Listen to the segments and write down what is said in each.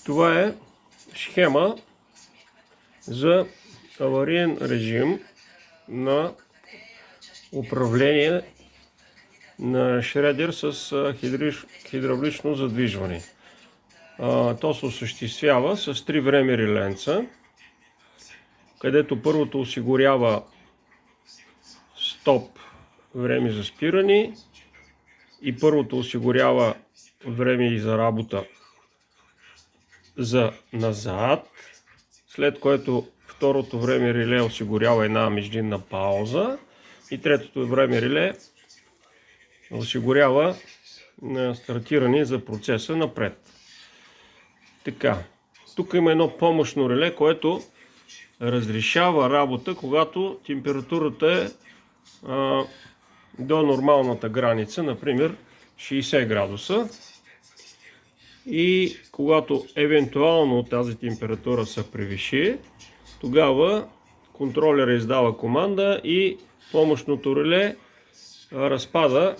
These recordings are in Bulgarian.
Това е схема за авариен режим на управление на шредер с хидравлично задвижване. То се осъществява с 3 времери ленца, където първото осигурява стоп, време за спиране, и първото осигурява време и за работа за назад, след което второто време реле осигурява една междинна пауза и третото време реле осигурява стартиране за процеса напред. Така, тук има едно помощно реле, което разрешава работа, когато температурата е до нормалната граница, например 60 градуса. И когато евентуално тази температура се превиши, тогава контролера издава команда и помощното реле разпада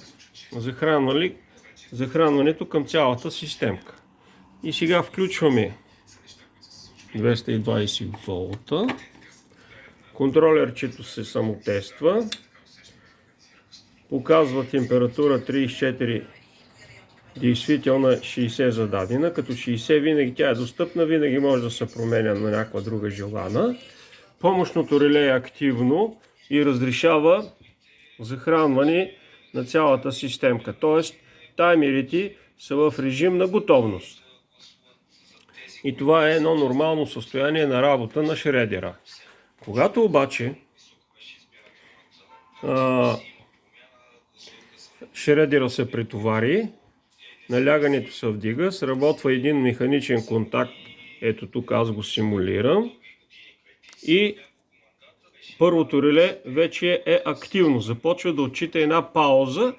захранването към цялата системка. И сега включваме 220 волта. Контролерчето се самотества. Показва температура 34, действително 60 зададена. Като 60 винаги тя е достъпна, винаги може да се променя на някаква друга желана. Помощното реле е активно и разрешава захранване на цялата системка. Т.е. таймерите са в режим на готовност. И това е едно нормално състояние на работа на шредера. Когато обаче шредера се претовари, налягането се вдига, сработва един механичен контакт, ето тук аз го симулирам, и първото реле вече е активно, започва да отчита една пауза,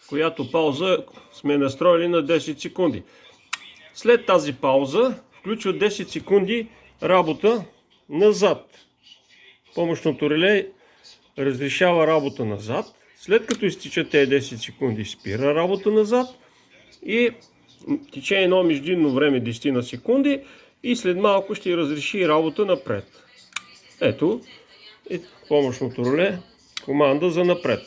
която пауза сме настроили на 10 секунди. След тази пауза включва 10 секунди работа назад. Помощното реле разрешава работа назад. След като изтичат тези 10 секунди, спира работа назад и тече едно междинно време 10 на секунди и след малко ще разреши работа напред. Ето помощното реле, команда за напред.